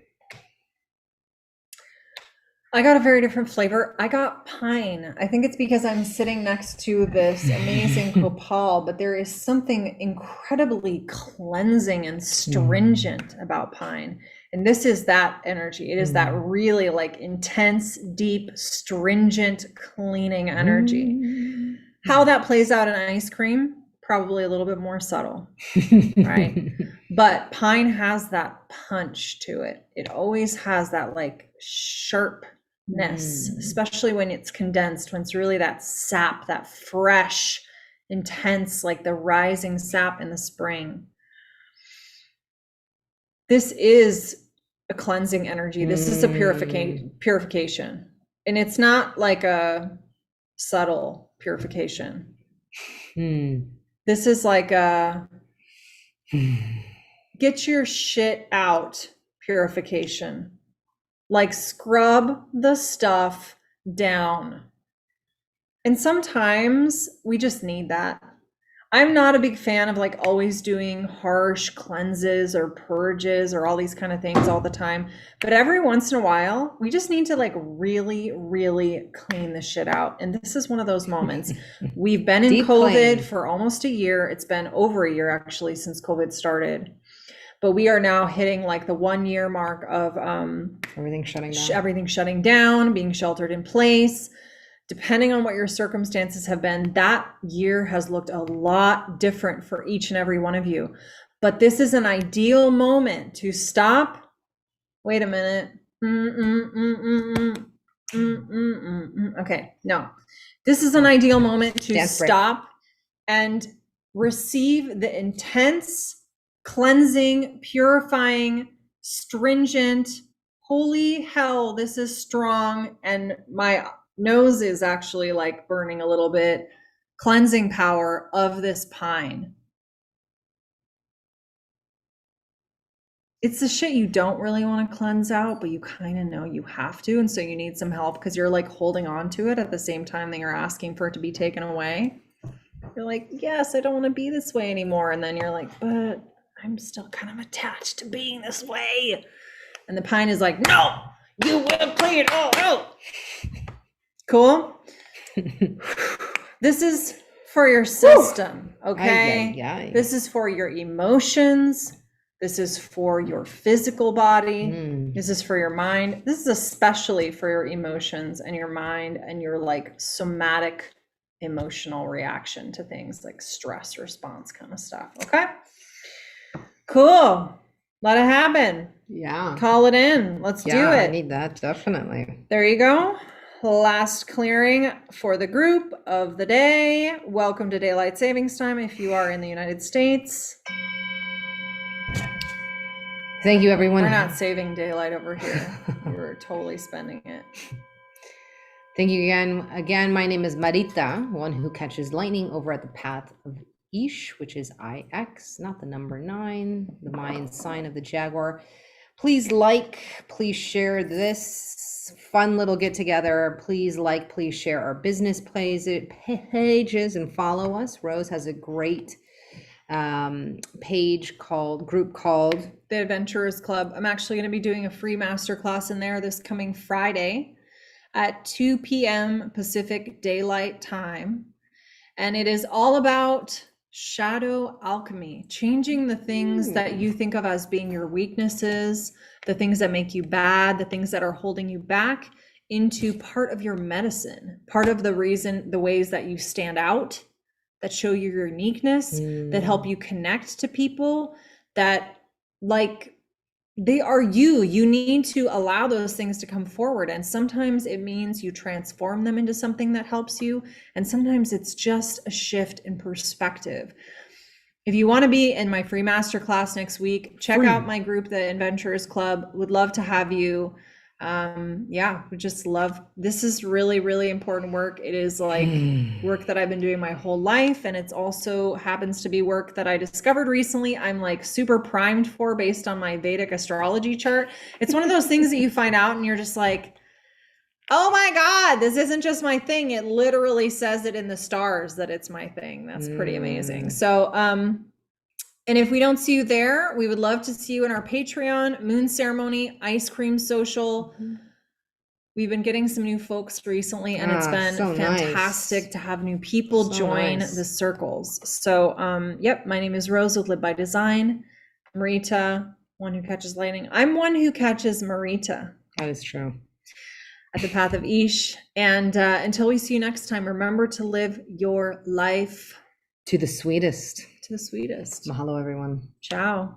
I got a very different flavor. I got pine. I think it's because I'm sitting next to this amazing copal, but there is something incredibly cleansing and stringent about pine. And this is that energy. It is that really like intense, deep, stringent, cleaning energy. How that plays out in ice cream, probably a little bit more subtle, right? But pine has that punch to it. It always has that like sharpness, especially when it's condensed, when it's really that sap, that fresh, intense, like the rising sap in the spring. This is a cleansing energy. This is a purification. And it's not like a subtle purification. This is like a get your shit out purification. Like scrub the stuff down. And sometimes we just need that. I'm not a big fan of like always doing harsh cleanses or purges or all these kind of things all the time. But every once in a while, we just need to like really, really clean the shit out. And this is one of those moments. We've been in Deep COVID clean. for almost a year. It's been over a year actually since COVID started. But we are now hitting like the 1 year mark of Everything shutting down, being sheltered in place. Depending on what your circumstances have been, that year has looked a lot different for each and every one of you. But this is an ideal moment to stop. Wait a minute. Okay, no. This is an ideal moment to stop and receive the intense, cleansing, purifying, stringent, holy hell, this is strong, and my nose is actually like burning a little bit, cleansing power of this pine. It's the shit you don't really want to cleanse out, but you kind of know you have to, and so you need some help because you're like holding on to it at the same time that you're asking for it to be taken away. You're like, yes, I don't want to be this way anymore, and then you're like, but I'm still kind of attached to being this way. And the pine is like, no, you will clean it all out. Cool. This is for your system, okay? This is for your emotions. This is for your physical body. This is for your mind. This is especially for your emotions and your mind and your like somatic emotional reaction to things like stress response kind of stuff, okay? Cool. Let it happen. Yeah. Call it in. Let's do it. I need that, definitely. There you go. Last clearing for the group of the day. Welcome to daylight savings time if you are in the United States. Thank you, everyone. We're not saving daylight over here. We're totally spending it. Thank you again. Again, my name is Marita, one who catches lightning over at the path of Ish, which is IX, not the number 9, the Mayan sign of the Jaguar. Please please share this fun little get together. Please please share our business pages and follow us. Rose has a great group called The Adventurers Club. I'm actually going to be doing a free masterclass in there this coming Friday at 2 p.m. Pacific Daylight Time. And it is all about Shadow alchemy, changing the things that you think of as being your weaknesses, the things that make you bad, the things that are holding you back, into part of your medicine, part of the reason, the ways that you stand out, that show your uniqueness, that help you connect to people, that like they are you. You need to allow those things to come forward. And sometimes it means you transform them into something that helps you. And sometimes it's just a shift in perspective. If you want to be in my free masterclass next week, check out my group, the Adventurers Club. Would love to have you. Yeah, we just love, this is really, really important work. It is like work that I've been doing my whole life. And it's also happens to be work that I discovered recently. I'm like super primed for based on my Vedic astrology chart. It's one of those things that you find out and you're just like, oh my God, this isn't just my thing. It literally says it in the stars that it's my thing. That's pretty amazing. So, and if we don't see you there, we would love to see you in our Patreon, Moon Ceremony, Ice Cream Social. We've been getting some new folks recently, and it's been so fantastic to have new people join the circles. So, yep, my name is Rose with Live by Design. Marita, one who catches lightning. I'm one who catches Marita. That is true. At the Path of Ish. And until we see you next time, remember to live your life to the sweetest. To the sweetest. Mahalo, everyone. Ciao.